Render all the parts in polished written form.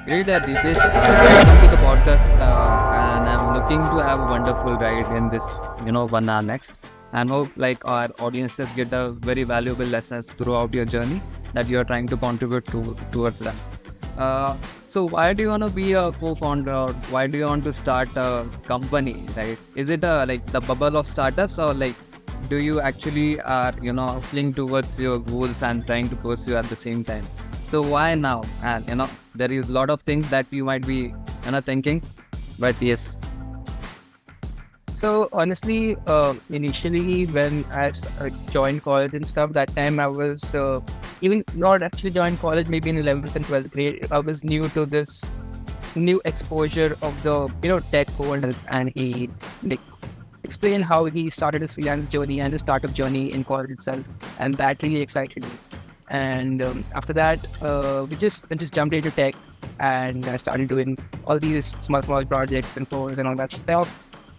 Great, Deepesh. Welcome to the podcast, and I'm looking to have a wonderful ride in this, 1 hour next, and hope like our audiences get a very valuable lessons throughout your journey that you are trying to contribute towards them. So, why do you want to be a co-founder? Or why do you want to start a company? Right? Is it like the bubble of startups, or like do you actually are hustling towards your goals and trying to pursue at the same time? So why now? And there is a lot of things that you might be thinking, but yes. So honestly, initially when joined college and stuff, that time I was even not actually joined college. Maybe in 11th and 12th grade, I was new to this new exposure of the tech world, and he like explained how he started his freelance journey and his startup journey in college itself, and that really excited me. And after that, we just jumped into tech, and I started doing all these small projects and tours and all that stuff.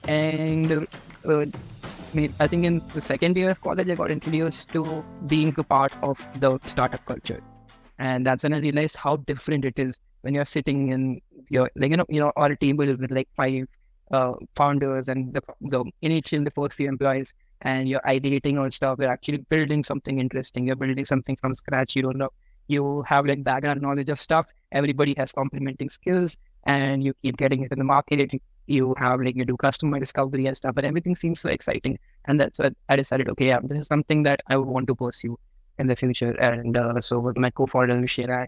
And I think in the second year of college, I got introduced to being a part of the startup culture, and that's when I realized how different it is when you're sitting in your on a table with like five founders and the first few employees, and you're ideating on stuff. You're actually building something interesting. You're building something from scratch. You don't know. You have like background knowledge of stuff. Everybody has complementing skills, and you keep getting it in the market. You have like you do customer discovery and stuff, but everything seems so exciting. And that's what I decided. Okay, yeah, this is something that I would want to pursue in the future. And so with my co-founder Michelle, I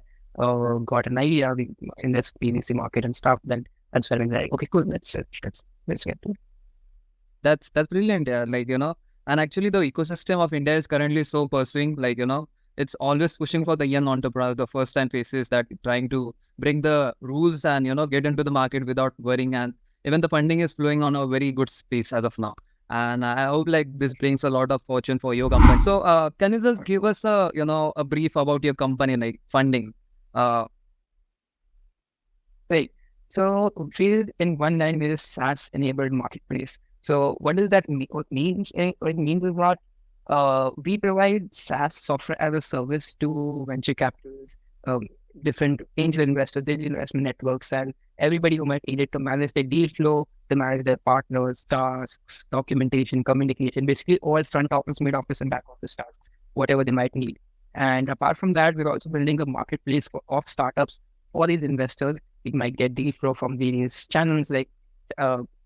got an idea in this PVC market and stuff. Then that's when I'm like, okay, cool. Let's get to it. That's brilliant. Yeah, and actually the ecosystem of India is currently so pursuing, it's always pushing for the young entrepreneurs, the first time faces that trying to bring the rules and get into the market without worrying, and even the funding is flowing on a very good space as of now. And I hope like this brings a lot of fortune for your company. So can you just give us a brief about your company, like funding? Right. So we in one line we're a SaaS enabled marketplace. So what does that mean? What it means is what we provide SaaS software as a service to venture capitals, different angel investors, digital investment networks, and everybody who might need it to manage their deal flow, to manage their partners, tasks, documentation, communication, basically all front office, mid office, and back office tasks, whatever they might need. And apart from that, we're also building a marketplace of startups for these investors. We might get deal flow from various channels like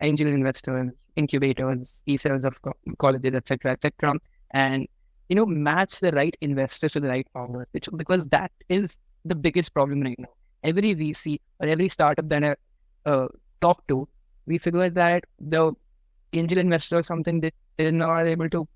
angel investors, incubators, e-cells of colleges, etc., etc., and match the right investors to the right founder, because that is the biggest problem right now. Every VC or every startup that I talk to, we figure that the angel investor or something that they're not able to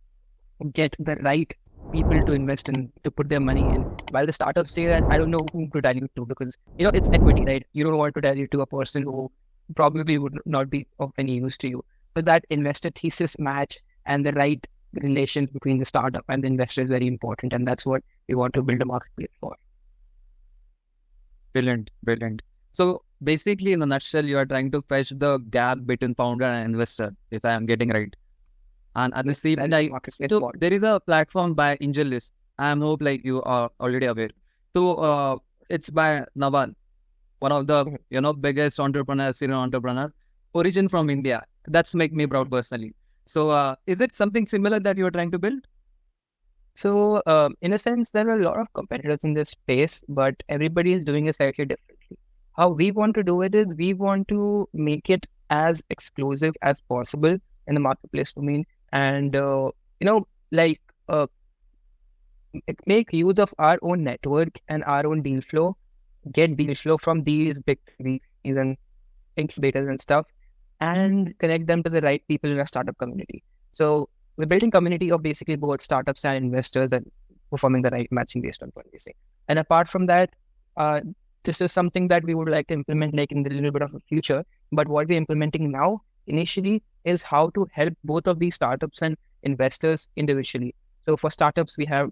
get the right people to invest in, to put their money in. While the startups say that I don't know whom to dilute to, because it's equity, right? You don't want to dilute to a person who probably would not be of any use to you. But that investor thesis match and the right relation between the startup and the investor is very important, and that's what we want to build a marketplace for. Brilliant. So basically, in a nutshell, you are trying to fetch the gap between founder and investor, if I am getting right. And at the same time, so there is a platform by AngelList. I hope like you are already aware. So it's by Naval, one of the biggest entrepreneurs, serial entrepreneur, origin from India. That's make me proud personally. So is it something similar that you are trying to build? So in a sense, there are a lot of competitors in this space, but everybody is doing it slightly differently. How we want to do it is we want to make it as exclusive as possible in the marketplace domain, and make use of our own network and our own deal flow, get deal flow from these big VCs and incubators and stuff, and connect them to the right people in our startup community. So we're building community of basically both startups and investors and performing the right matching based on what they say. And apart from that, this is something that we would like to implement like in the little bit of the future. But what we're implementing now initially is how to help both of these startups and investors individually. So for startups, we have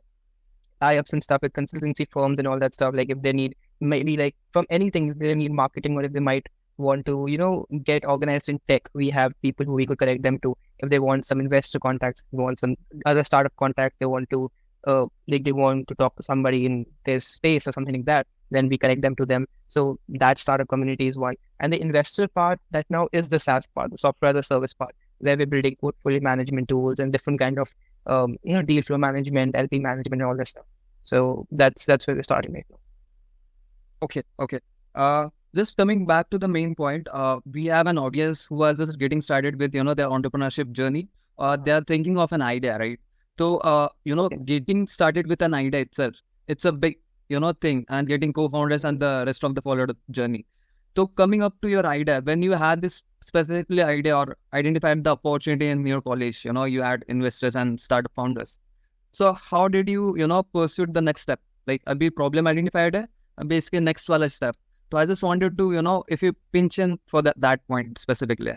tie-ups and stuff with consultancy firms and all that stuff. Like if they need maybe like from anything, if they need marketing, or if they might want to, get organized in tech, we have people who we could connect them to. If they want some investor contacts, they want some other startup contacts, they want to they want to talk to somebody in their space or something like that, then we connect them to them. So that startup community is one. And the investor part that now is the SaaS part, the software as a service part, where we're building portfolio management tools and different kind of deal flow management, LP management, and all that stuff. So that's where we're starting right now. Okay. Just coming back to the main point, we have an audience who are just getting started with, their entrepreneurship journey. They are thinking of an idea, right? So, getting started with an idea itself, it's a big, thing, and getting co-founders and the rest of the followed journey. So, coming up to your idea, when you had this specifically idea or identified the opportunity in your college, you had investors and startup founders. So, how did you, pursue the next step? Like, a problem identified है, basically next wala step. So I just wanted to, if you pinch in for that point specifically.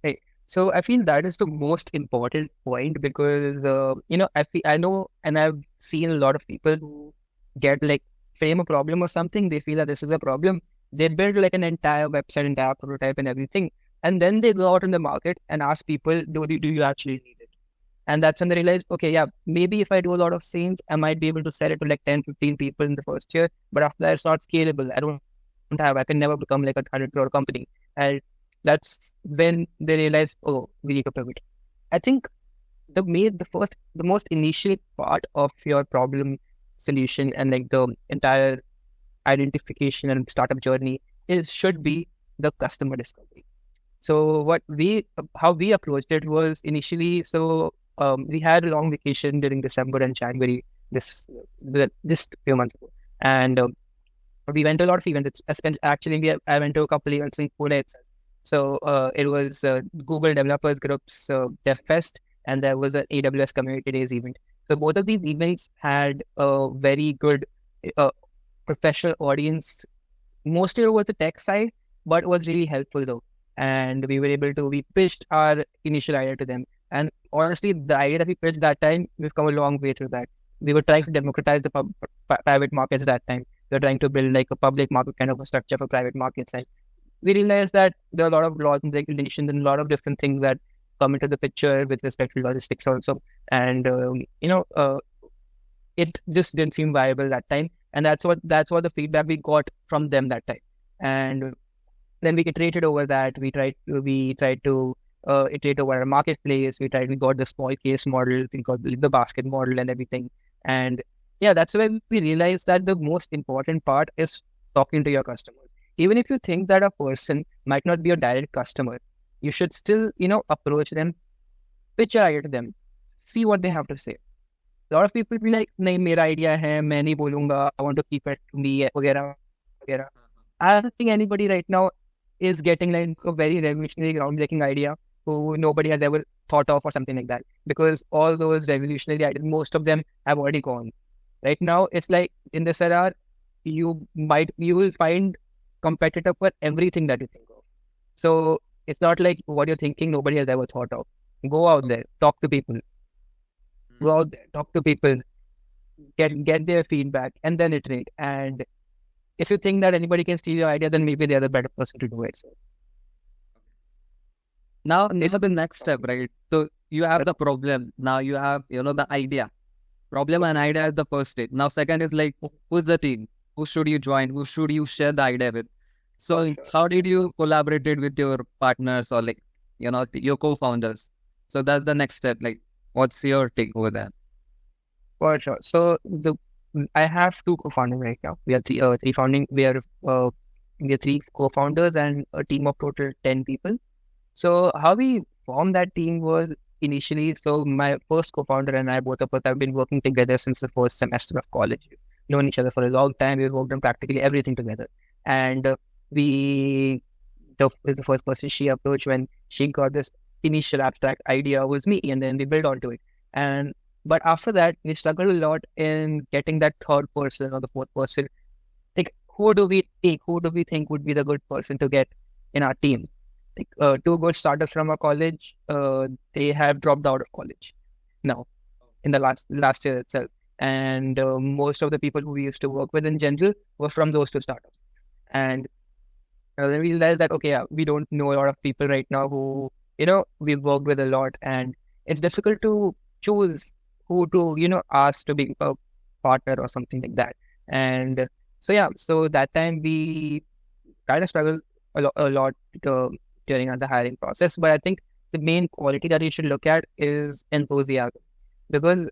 Hey, so I feel that is the most important point because, I know and I've seen a lot of people who get like frame a problem or something. They feel that this is a problem. They build like an entire website, entire prototype and everything. And then they go out in the market and ask people, do you actually need it? And that's when they realize, okay, yeah, maybe if I do a lot of sales, I might be able to sell it to like 10, 15 people in the first year. But after that, it's not scalable. I can never become like a 100 crore company. And that's when they realize, oh, we need to pivot. I think the most initial part of your problem solution and like the entire identification and startup journey should be the customer discovery. So how we approached it was initially, we had a long vacation during December and January just a few months ago, and we went to a lot of events. I went to a couple events in Pune itself. So it was Google Developers Group's Dev Fest, and there was an AWS Community Days event. So both of these events had a very good professional audience. Mostly over the tech side, but it was really helpful though. And we pitched our initial idea to them. And honestly, the idea that we pitched that time, we've come a long way through that. We were trying to democratize the private markets that time. We were trying to build like a public market kind of a structure for private markets. And we realized that there are a lot of laws and regulations and a lot of different things that come into the picture with respect to logistics also. And, it just didn't seem viable that time. And that's what the feedback we got from them that time. And then we iterated over that. We tried to iterate over our marketplace. We got the small case model. We got the basket model and everything. And yeah, that's when we realized that the most important part is talking to your customers. Even if you think that a person might not be a direct customer, you should still, approach them, pitch your idea to them, see what they have to say. A lot of people be like, nahi, mera idea hai, main nahi bolunga, I want to keep it to me, वगैरह, वगैरह. I don't think anybody right now is getting like a very revolutionary groundbreaking idea who nobody has ever thought of or something like that. Because all those revolutionary ideas, most of them have already gone. Right now, it's like in this era, you will find competitor for everything that you think of. So it's not like what you're thinking nobody has ever thought of. Go out there, talk to people. Go out there, talk to people, get their feedback, and then iterate. And if you think that anybody can steal your idea, then maybe they're the better person to do it. So now, this is the next step, right? So you have the problem. Now you have, the idea. Problem and idea is the first stage. Now, second is like, who's the team? Who should you join? Who should you share the idea with? So how did you collaborate with your partners or like, your co-founders? So that's the next step. Like, what's your take over that? for sure. So I have two co-founders right now. We are three founding. We are three co-founders and a team of total 10 people. So how we formed that team was initially, so my first co-founder and I, both of us have been working together since the first semester of college. We've known each other for a long time. We've worked on practically everything together. And the first person she approached when she got this initial abstract idea was me, and then we built onto it. But after that, we struggled a lot in getting that third person or the fourth person. Like, who do we take? Who do we think would be the good person to get in our team? Like, two good starters from our college, they have dropped out of college now in the last year itself. And most of the people who we used to work with in general were from those two startups. And then we realized that, okay, yeah, we don't know a lot of people right now who, we've worked with a lot, and it's difficult to choose who to, ask to be a partner or something like that. And So yeah, so that time we kind of struggled a lot uh, during the hiring process. But I think the main quality that you should look at is enthusiasm, because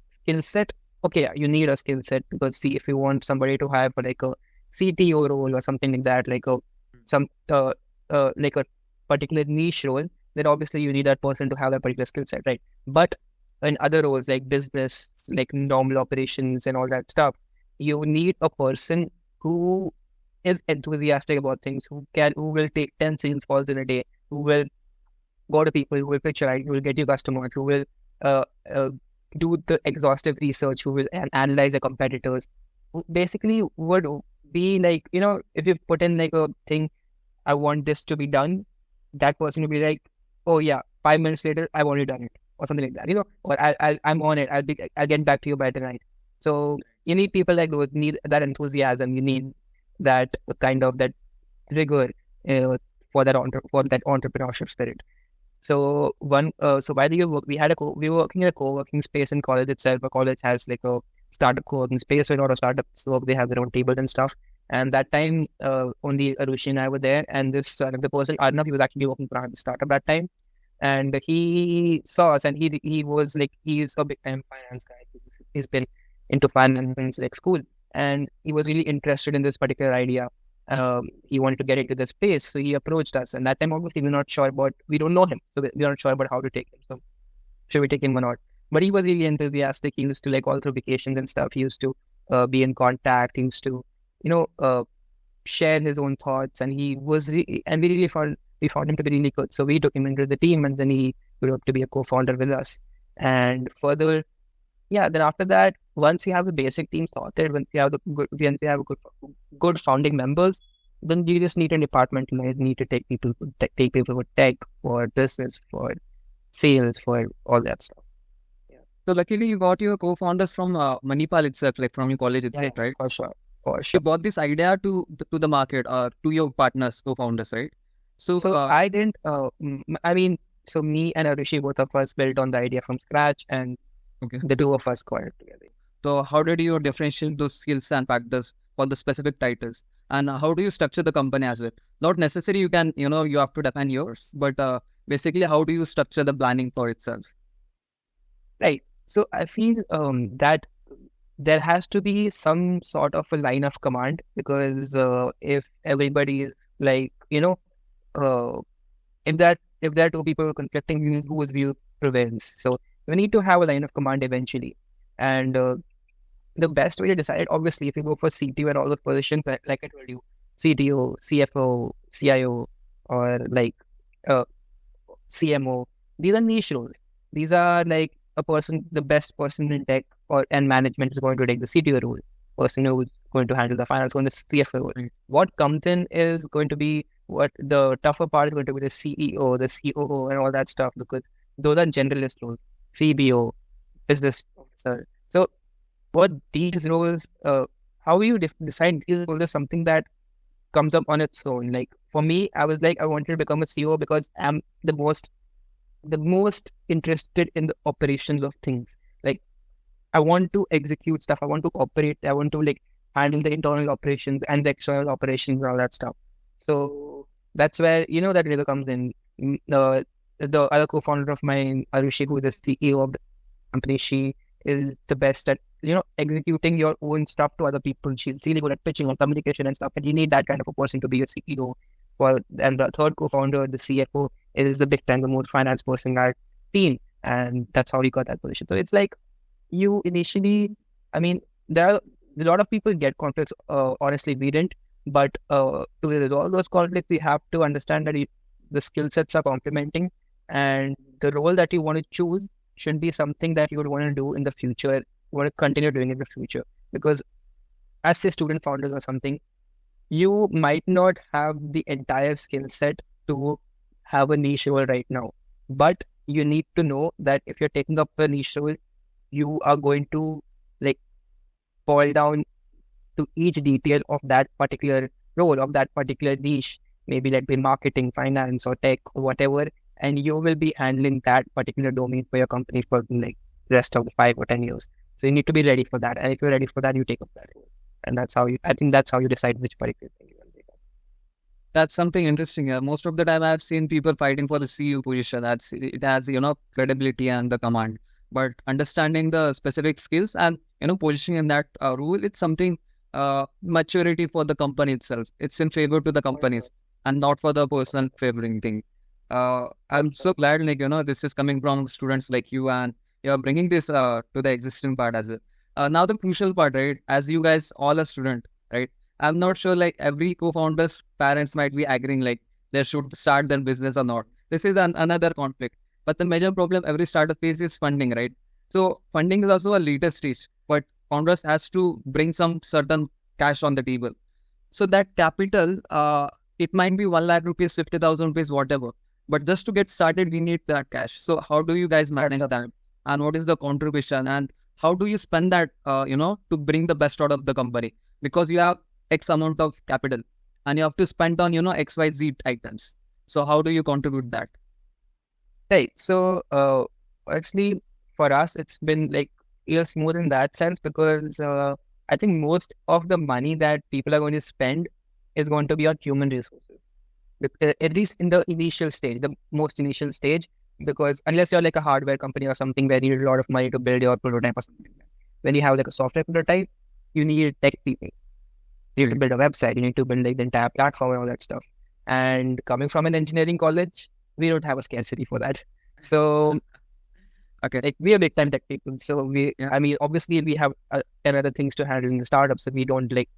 skill set. Okay, yeah, you need a skill set, because see, if you want somebody to hire for like a CTO role or something like that, like a some like a particular niche role, then obviously you need that person to have that particular skill set, right? But in other roles like business, like normal operations and all that stuff, you need a person who is enthusiastic about things, who will take 10 sales calls in a day, who will go to people, who will pitch right, who will get you customers, who will uh, uh, do the exhaustive research, who will analyze the competitors, who basically would be like, if you put in like a thing, I want this to be done, that person will be like, oh yeah, 5 minutes later, I've already done it, or something like that, or I'm on it, I'll get back to you by tonight. So you need people like those, need that enthusiasm, you need that kind of that rigor uh, for that entrepreneurship spirit. So while we were working in a co-working space in college itself. A college has like a startup co-working space where a lot of startups work. They have their own tables and stuff. And that time, only Arushi and I were there. And this the person Arnav, he was actually working for the startup that time. And he saw us, and he was like, he's a big time finance guy. He's been into finance since like school, and he was really interested in this particular idea. He wanted to get into the space, so he approached us. And that time, obviously, we don't know him, so we're not sure about how to take him. So should we take him or not? But he was really enthusiastic. He used to like all through vacations and stuff. He used to be in contact. He used to, share his own thoughts, and and we found him to be really good. So we took him into the team, and then he grew up to be a co-founder with us. And further, yeah, then after that, once you have the basic team sorted, once you have a good founding members, then you just need a department. You need to take people for tech, for business, for sales, for all that stuff. Yeah, So luckily you got your co-founders from Manipal itself, like from your college itself, yeah, right? for sure, for You sure. brought this idea to the market or to your partners, co-founders, right? So So I didn't. I mean, so me and Arishi, both of us built on the idea from scratch, and okay. the two of us got it together. So how did you differentiate those skills and factors for the specific titles? And how do you structure the company as well? Not necessarily you can, you have to define yours, but basically how do you structure the planning for itself? Right. So I feel that there has to be some sort of a line of command, because if everybody is like, uh, if there are two people conflicting views, whose view prevails. So we need to have a line of command eventually. And the best way to decide, obviously, if you go for CTO and all the positions, like I told you, CTO, CFO, CIO, or like uh, CMO, these are niche roles. These are like the best person in tech and management is going to take the CTO role. Person who is going to handle the finance on the CFO role. What comes in is going to be what the tougher part is going to be the CEO, the COO, and all that stuff, because those are generalist roles. CBO, business officer. So what these roles, how you decide these roles is something that comes up on its own. Like for me, I was like, I wanted to become a CEO because I'm the most interested in the operations of things. Like I want to execute stuff. I want to operate. I want to like handle the internal operations and the external operations and all that stuff. So that's where that really comes in. The other co-founder of mine, Arushi, who is the CEO of the company, she is the best at executing your own stuff to other people. She's really good at pitching and communication and stuff. And you need that kind of a person to be a CEO. And the third co-founder, the CFO, is the big time, the more finance person in our team, and that's how we got that position. So it's like you initially, I mean, there are a lot of people get conflicts. Honestly, we didn't, but to resolve those conflicts, we have to understand that the skill sets are complementing, and the role that you want to choose should be something that you would want to do in the future, want to continue doing in the future. Because as say student founders or something, you might not have the entire skill set to have a niche role right now, but you need to know that if you're taking up a niche role, you are going to like boil down to each detail of that particular role, of that particular niche, maybe let be marketing, finance, or tech, or whatever, and you will be handling that particular domain for your company for like rest of the 5 or 10 years. So you need to be ready for that, and if you're ready for that, you take up that role. and that's how you. I think that's how you decide which particular thing you want to take up. That's something interesting. Most of the time, I've seen people fighting for the CEO position. That's it has credibility and the command. But understanding the specific skills and positioning in that role, it's something maturity for the company itself. It's in favor to the companies and not for the personal favoring thing. I'm so glad this is coming from students like you and you're bringing this to the existing part as well. Now the crucial part, right? As you guys all a student, right? I'm not sure like every co-founder's parents might be agreeing like they should start their business or not. This is another conflict. But the major problem every startup faces is funding, right? So funding is also a later stage, but founders has to bring some certain cash on the table. So that capital, it might be 1 lakh rupees, 50,000 rupees, whatever. But just to get started, we need that cash. So how do you guys manage that? And what is the contribution? And how do you spend that, to bring the best out of the company? Because you have X amount of capital and you have to spend on, XYZ items. So how do you contribute that? Right. So, actually, for us, it's been like smooth in that sense because I think most of the money that people are going to spend is going to be on human resources, at least in the initial stage, the most initial stage. Because unless you're like a hardware company or something where you need a lot of money to build your prototype or something, when you have like a software prototype, you need tech people. You need to build a website. You need to build like the entire platform and all that stuff. And coming from an engineering college, we don't have a scarcity for that. So, Okay. like we are big time tech people. So Yeah. I mean, obviously we have 10 other things to handle in the startup. So we don't like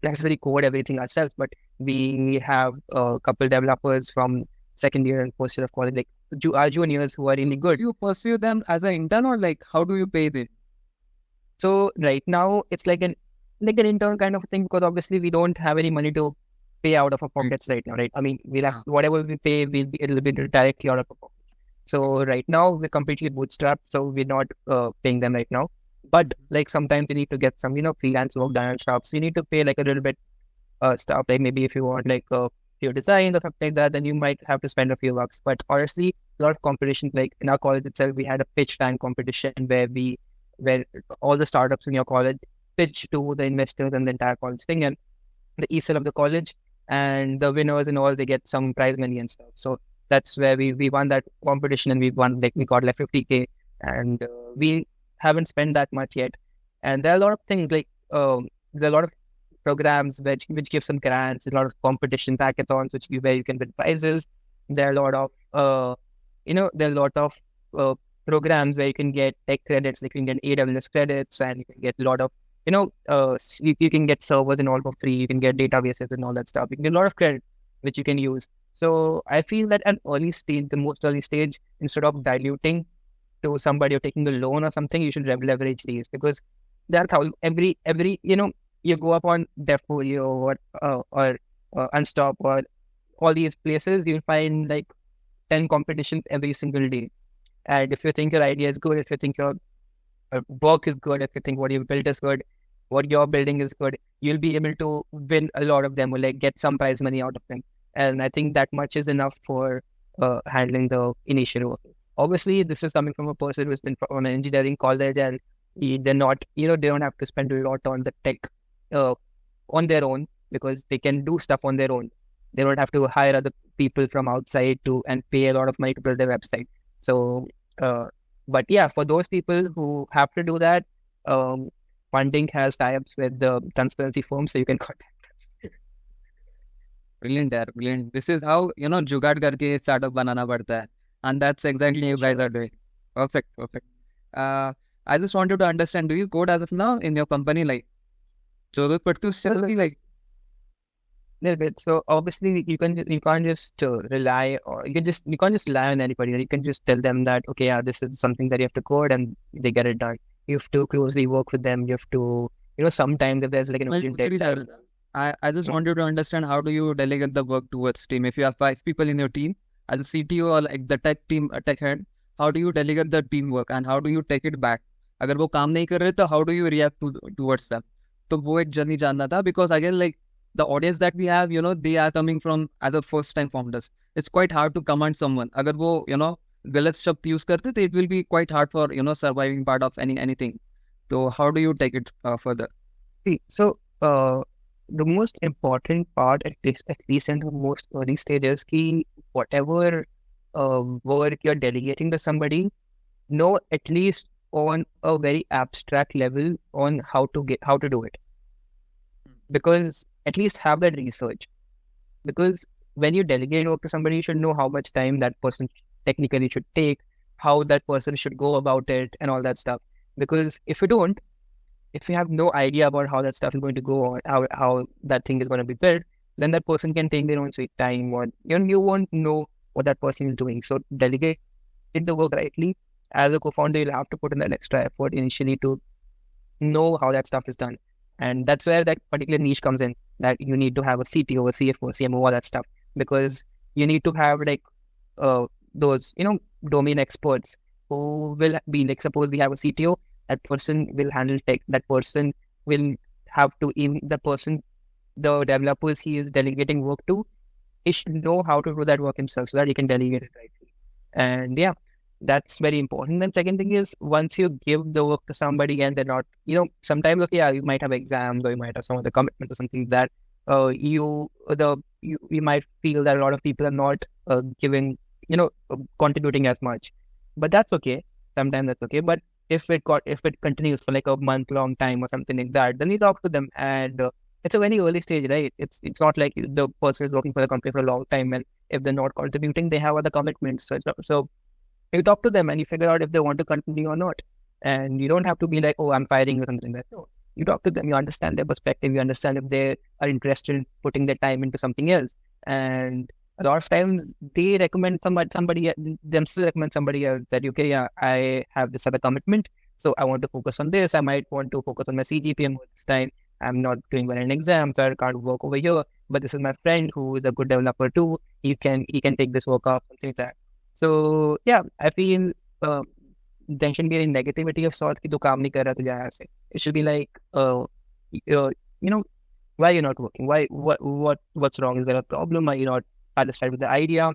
necessarily code everything ourselves, but we have a couple developers from second year and first year of college, like our juniors who are really good. Do you pursue them as an intern or like how do you pay them? So right now it's like an intern kind of thing because obviously we don't have any money to pay out of our pockets right now, right? I mean, we'll have whatever we pay, it'll be directly out of our pockets. So right now we're completely bootstrapped, so we're not paying them right now. But like sometimes we need to get some freelance work done and stuff. So you need to pay like a little bit stuff. Like maybe if you want like your design or something like that, then you might have to spend a few bucks. But honestly, a lot of competitions, like in our college itself, we had a pitch tank competition where all the startups in your college pitch to the investors and the entire college thing, and the ESL of the college, and the winners and all, they get some prize money and stuff. So that's where we won that competition, and we got like 50K, and we haven't spent that much yet. And there are a lot of things like there are a lot of programs which give some grants, a lot of competition hackathons where you can win prizes. There are a lot of programs where you can get tech credits, like you can get AWS credits, and you can get a lot of you can get servers and all for free. You can get databases and all that stuff. You can get a lot of credit which you can use. So I feel that at early stage, the most early stage, instead of diluting to somebody or taking a loan or something, you should leverage these, because there are every you go up on Devfolio or Unstop or all these places, you'll find like 10 competitions every single day. And if you think your idea is good, if you think your work is good, if you think what you've built is good, what you're building is good, you'll be able to win a lot of them or like get some prize money out of them. And I think that much is enough for handling the initial work. Obviously, this is coming from a person who's been from an engineering college, and they're not, they don't have to spend a lot on the tech on their own, because they can do stuff on their own. They don't have to hire other people from outside and pay a lot of money to build their website. So, but yeah, for those people who have to do that, FundInc has tie-ups with the transparency firms, so you can contact us. Brilliant, yaar, brilliant. This is how, जुगाड़ करके startup बनाना पड़ता है. And that's exactly you guys are doing. Perfect, perfect. I just wanted to understand, do you code as of now in your company? Like, जरूरत पड़ती है उससे भी like? Little bit. So obviously you can't just rely, or you can't just rely on anybody. You can just tell them that, okay, yeah, this is something that you have to code, and they get it done. You have to closely work with them. You have to, sometimes if there's like an urgent deadline. I just wanted to understand, how do you delegate the work towards team? If you have 5 people in your team, as a CTO or like the tech team, a tech head, how do you delegate the teamwork and how do you take it back? अगर वो काम नहीं कर रहे तो how do you react towards them? तो वो एक जर्नी जानना था, because again, like the audience that we have, they are coming from as a first time founders. It's quite hard to command someone. अगर वो गलत शब्द use करते तो it will be quite hard for surviving part of anything. So how do you take it further? The most important part at least in the most early stages, ki whatever work you're delegating to somebody, know at least on a very abstract level on how to do it. Because at least have that research. Because when you delegate work to somebody, you should know how much time that person technically should take, how that person should go about it, and all that stuff. Because if you have no idea about how that stuff is going to go on, how that thing is going to be built, then that person can take their own sweet time, or you won't know what that person is doing. So delegate the work rightly. As a co-founder, you'll have to put in that extra effort initially to know how that stuff is done. And that's where that particular niche comes in, that you need to have a CTO, a CFO, CMO, all that stuff, because you need to have like those, domain experts who will be like, suppose we have a CTO, that person will handle tech, that person will have to, even the person, the developers he is delegating work to, he should know how to do that work himself so that he can delegate it rightly. And yeah, that's very important. And second thing is, once you give the work to somebody and they're not, sometimes, okay, yeah, you might have exams or you might have some other commitment or something that you might feel that a lot of people are not giving, contributing as much. But that's okay. Sometimes that's okay. But if it continues for like a month long time or something like that, then you talk to them. And it's a very early stage, right? It's not like the person is working for the company for a long time, and if they're not contributing, they have other commitments. So you talk to them and you figure out if they want to continue or not. And you don't have to be like, oh, I'm firing or something like that. No. You talk to them, you understand their perspective, you understand if they are interested in putting their time into something else. And a lot of times they recommend somebody themselves recommend somebody else that, okay, yeah, I have this other commitment, so I want to focus on this. I might want to focus on my CGPA more this time. I'm not doing well in exams, so I can't work over here. But this is my friend who is a good developer too. He can take this work off, something like that. So yeah, I feel there shouldn't be any negativity of sorts कि तू काम नहीं कर रहा तुझे यहाँ से. It should be like, why you're not working? What's wrong? Is there a problem? Are you not satisfied with the idea,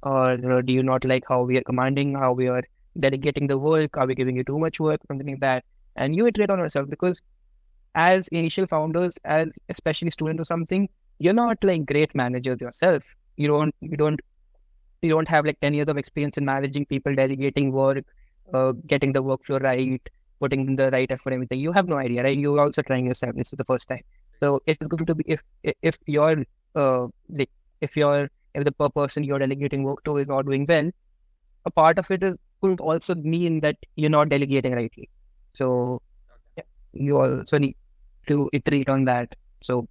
or do you not like how we are commanding, how we are delegating the work? Are we giving you too much work, something like that? And you iterate on yourself, because as initial founders, as especially students or something, you're not like great managers yourself. You don't have like 10 years of experience in managing people, delegating work, getting the workflow right, putting in the right effort, everything. You have no idea, right? You're also trying yourself. This is the first time. So it's going to be, if you're like if the person you're delegating work to is not doing well, a part of it could also mean that you're not delegating rightly. So yeah, you also need to iterate on that. So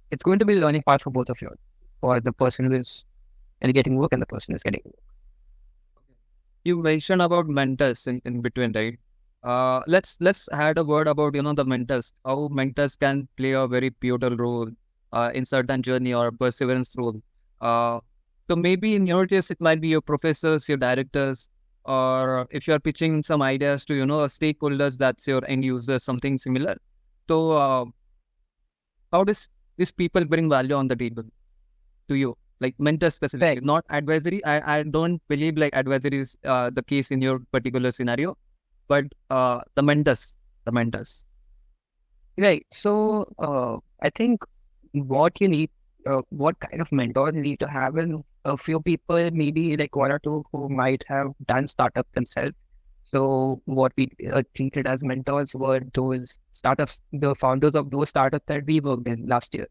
it's going to be a learning path for both of you, for the person who is getting work and the person is getting work. You mentioned about mentors in between, right? Let's add a word about the mentors. How mentors can play a very pivotal role in certain journey or perseverance role. So maybe in your case it might be your professors, your directors, or if you are pitching some ideas to stakeholders, that's your end users, something similar. So how does these people bring value on the table to you? Like mentors specifically, Right. not advisory. I don't believe like advisory is the case in your particular scenario, but the mentors. Right. So I think what you need, what kind of mentors you need to have is a few people, maybe like one or two who might have done startup themselves. So what we treated as mentors were those startups, the founders of those startups that we worked in last year.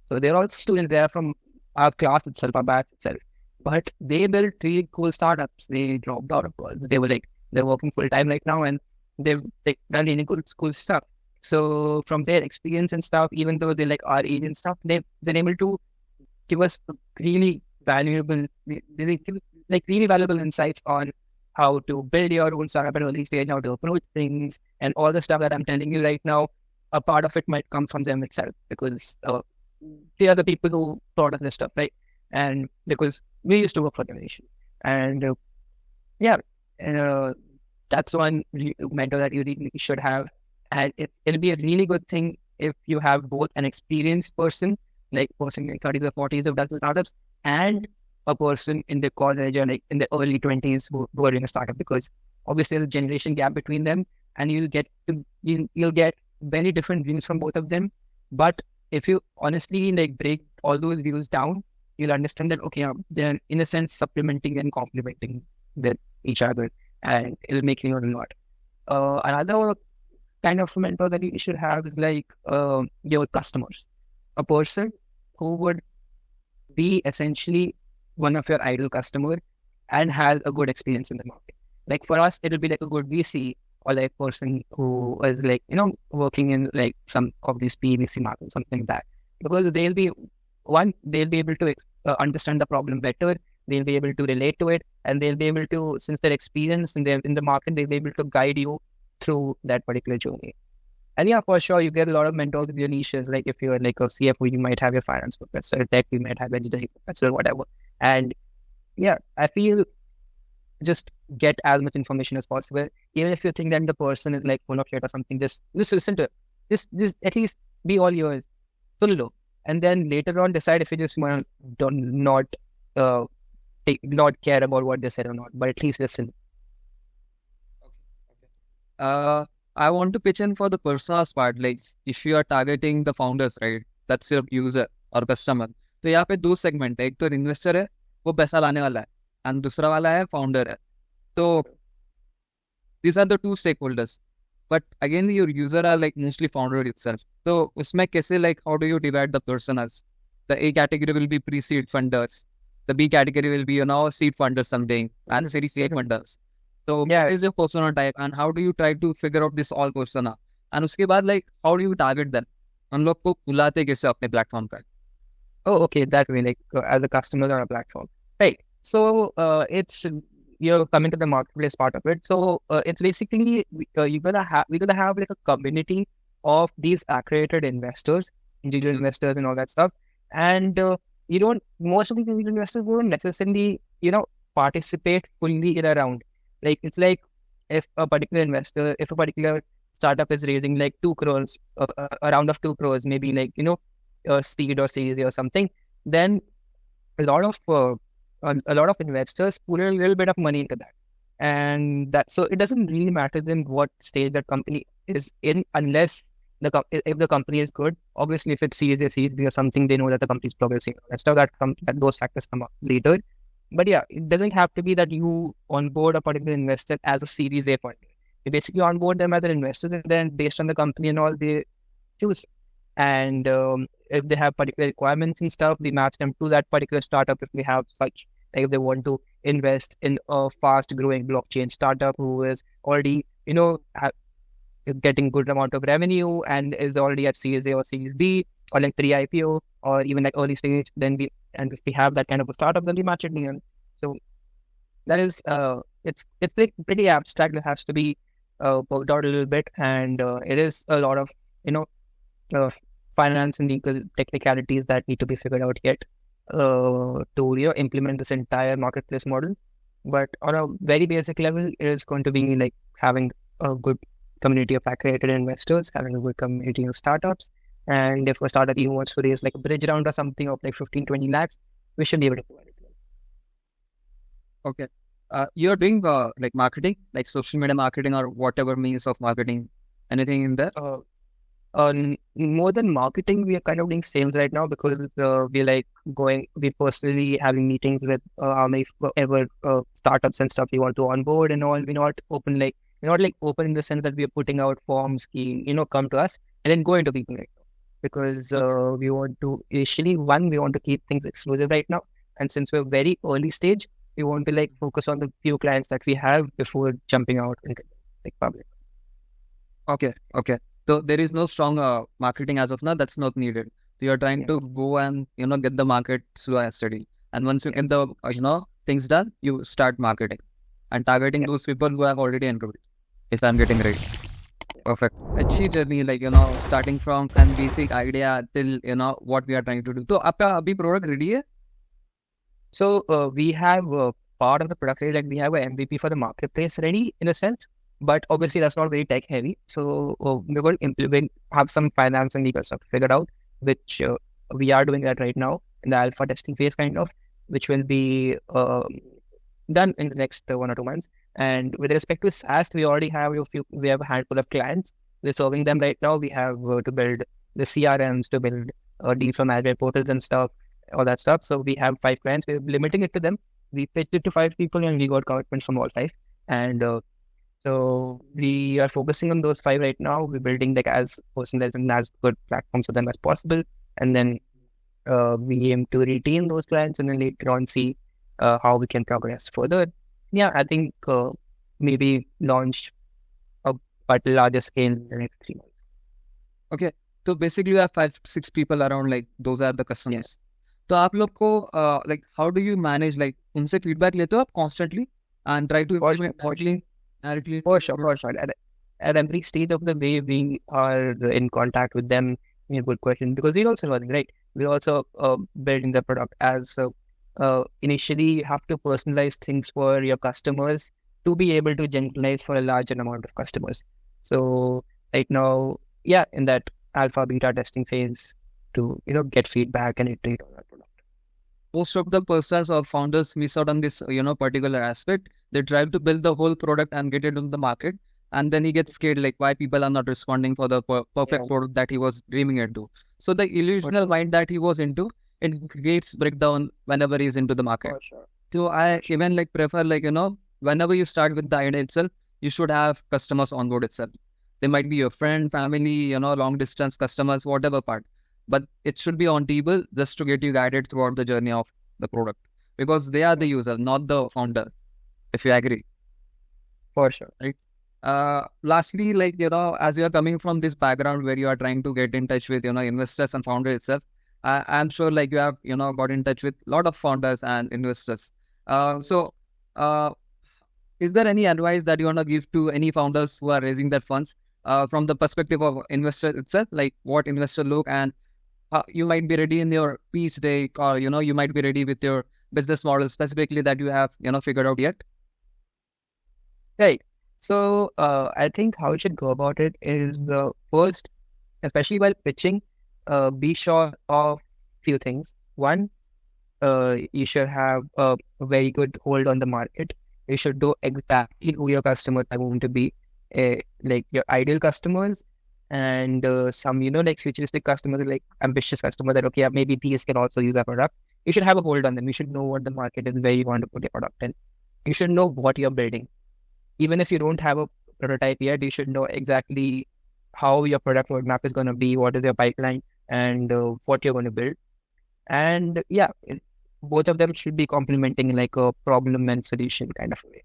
So they're all students. They are from our class itself, our batch itself. But they built really cool startups. They dropped out of college. They were like, they're working full time right now, and they've like done really cool stuff. So from their experience and stuff, even though they're like our age and stuff, they've been able to give us really valuable, they give like really valuable insights on how to build your own startup at early stage, how to approach things, and all the stuff that I'm telling you right now. A part of it might come from them itself, because they are the people who thought of this stuff, right? And because we used to work for the nation, and yeah, that's one mentor that you really should have. And it'll be a really good thing if you have both an experienced person, like person in 30s or 40s who does the startups, and a person in the college or like in the early 20s who are doing a startup, because obviously there's a generation gap between them, and you'll get very different views from both of them. But if you honestly like break all those views down, you'll understand that okay, they're in a sense supplementing and complementing each other, and it'll make you learn a lot. Another kind of mentor that you should have is like your customers, a person who would be essentially one of your ideal customer and has a good experience in the market. Like for us, it'll be like a good VC or like person who is like, working in like some of these PVC markets, something like that. Because they'll be able to understand the problem better. They'll be able to relate to it, and they'll be able to, since they're experienced in the market, they'll be able to guide you through that particular journey. And yeah, for sure, you get a lot of mentors with your niches. Like if you're like a CFO, you might have your finance professor, tech, you might have engineering professor, whatever. And yeah, I feel just get as much information as possible. Even if you think that the person is like full of shit or something, just listen to it. Just at least be all yours. Solo. And then later on decide if you just want to uh not care about what they said or not, but at least listen. I want to pitch in for the personas part. Like if you are targeting the founders, right? That's your user or customer. तो यहाँ पे दो segment है, एक तो investor है, वो पैसा लाने वाला है, एंड दूसरा वाला है फाउंडर है. तो these are the two stakeholders. But again, your user are like mostly founder itself. So उसमें कैसे, like how do you divide the personas? The A category will be pre-seed funders. The B category will be seed funders something, and Series A funders. So what is your persona type, and how do you try to figure out this all persona? And उसके बाद like how do you target them? उन लोग को बुलाते कैसे अपने platform पर? Oh, okay, that way, like as a customer on a platform, right? So it's you're coming to the marketplace part of it. So it's basically we're gonna have like a community of these accredited investors, individual investors, and all that stuff. And most of the individual investors won't necessarily participate fully in a round. Like it's like if a particular startup is raising like 2 crores, a round of 2 crores, maybe like seed or series or something, then a lot of investors put a little bit of money into that, and so it doesn't really matter then what stage that company is in, unless if the company is good. Obviously, if it's Series A, Series B or something, they know that the company is progressing. That stuff that those factors come up later. But yeah, it doesn't have to be that you onboard a particular investor as a Series A fund. You basically onboard them as an investor, and then based on the company and all, they choose. And if they have particular requirements and stuff, we match them to that particular startup if we have such. Like if they want to invest in a fast-growing blockchain startup who is already, getting good amount of revenue and is already at Series A or Series B or like pre-IPO or even like early stage, then if we have that kind of a startup, then we match it in. So that is it's like pretty abstract. It has to be worked out a little bit, and it is a lot of finance and legal technicalities that need to be figured out yet to implement this entire marketplace model. But on a very basic level, it is going to be like having a good community of accredited investors, having a good community of startups, and if a startup even wants to raise like a bridge round or something of like 15-20 lakhs, we should be able to provide it. Okay. You're doing like marketing, like social media marketing or whatever means of marketing, anything in there? More than marketing, we are kind of doing sales right now because we personally having meetings with whatever startups and stuff we want to onboard and all. We're not open in the sense that we are putting out forms, come to us and then go into people right now. Because we want to we want to keep things exclusive right now, and since we're very early stage, we want to focus on the few clients that we have before jumping out into public. Okay. So there is no strong marketing as of now. That's not needed. So you're trying to go and get the market slow and steady. And once you get the things done, you start marketing and targeting those people who have already enrolled. If I'm getting right. Perfect. अच्छी journey, starting from an basic idea till what we are trying to do. So आपका अभी product ready है? So we have part of the product ready. We have a MVP for the marketplace ready in a sense. But obviously, that's not very tech heavy. So we're going to have some finance and legal stuff figured out, which we are doing that right now in the alpha testing phase, kind of, which will be done in the next 1 or 2 months. And with respect to SaaS, we already have we have a handful of clients we're serving them right now. We have to build the CRMs, to build deal flow management portals and stuff, all that stuff. So we have 5 clients. We're limiting it to them. We pitched it to 5 people and we got commitments from all 5. And so we are focusing on those 5 right now. We're building like as personalized and as good platforms for them as possible. And then we aim to retain those clients and then later on see how we can progress further. Yeah, I think maybe launch at a larger scale in the next 3 months. Okay. So basically you have 5-6 people around, like those are the customers. तो आप लोग को like how do you manage, like उनसे feedback लेते हो आप constantly and try to implement directly? For sure. At every stage of the way, we are in contact with them. A good question, because we're also learning, right? We're also building the product as initially you have to personalize things for your customers to be able to generalize for a larger amount of customers. So right now, in that alpha beta testing phase to get feedback and iterate on that product. Most of the persons or founders miss out on this particular aspect. They try to build the whole product and get it into the market, and then he gets scared, like why people are not responding for the perfect product that he was dreaming into. So the illusional mind that he was into, it creates breakdown whenever he's into the market. For sure. So I even like prefer, like whenever you start with the idea itself, you should have customers on board itself. They might be your friend, family, long distance customers, whatever part. But it should be on table just to get you guided throughout the journey of the product, because they are the user, not the founder, if you agree. For sure. Right. Lastly, like, as you are coming from this background where you are trying to get in touch with, investors and founders itself, I'm sure like you have, got in touch with a lot of founders and investors. So is there any advice that you want to give to any founders who are raising their funds from the perspective of investor itself, like what investor look, and you might be ready in your pitch deck, or, you might be ready with your business model specifically that you have, figured out yet? Right. So I think how you should go about it is first, especially while pitching, be sure of few things. One, you should have a very good hold on the market. You should know exactly who your customers are going to be, like your ideal customers, and some like futuristic customers, like ambitious customers that maybe these can also use our product. You should have a hold on them. You should know what the market is, where you want to put your product in. You should know what you're building. Even if you don't have a prototype yet, you should know exactly how your product roadmap is going to be, what is your pipeline, and what you're going to build. And both of them should be complementing like a problem and solution kind of way.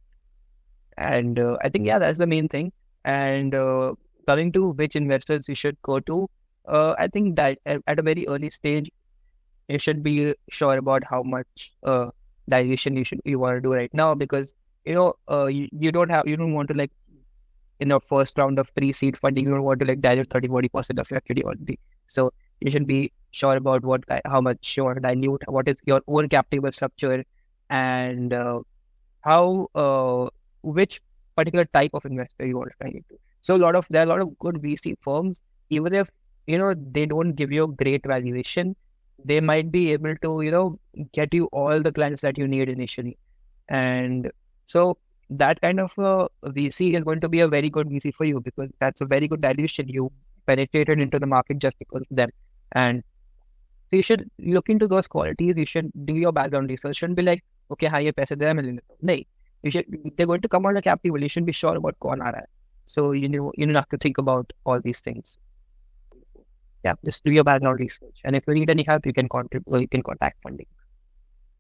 And I think, that's the main thing. And coming to which investors you should go to, I think that at a very early stage, you should be sure about how much dilution you want to do right now, because you don't want to, like, in your first round of pre-seed funding, you don't want to like dilute 30-40% of your equity already. So you should be sure about how much you want to dilute, what is your own cap table structure, and which particular type of investor you want to find into. So there are a lot of good VC firms, even if they don't give you a great valuation, they might be able to get you all the clients that you need initially. And so that kind of VC is going to be a very good VC for you, because that's a very good dilution. You penetrated into the market just because of them. And so you should look into those qualities. You should do your background research. Shouldn't be like, okay, हाँ ये पैसे दे रहा है, मैं लेने देता हूँ. नहीं, they're going to come on a cap table. You should be sure about कौन आ रहा है. So you don't have to think about all these things. Yeah, just do your background research. And if you need any help, you can contact FundInc.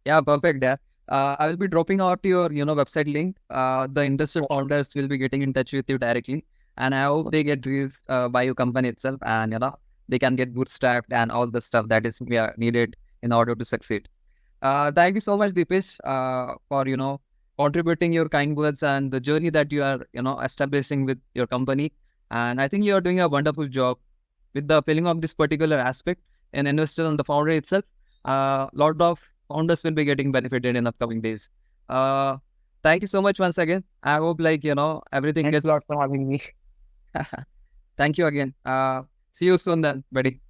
Yeah, perfect. Yeah. I will be dropping out your website link. The interested founders will be getting in touch with you directly, and I hope they get raised by your company itself, and they can get bootstrapped and all the stuff that is needed in order to succeed. Thank you so much, Deepesh, for contributing your kind words and the journey that you are establishing with your company. And I think you are doing a wonderful job with the filling of this particular aspect and investor on the founder itself. Lot of founders will be getting benefited in upcoming days. Thank you so much once again. I hope everything Thanks a lot for having me. Thank you again. See you soon then, buddy.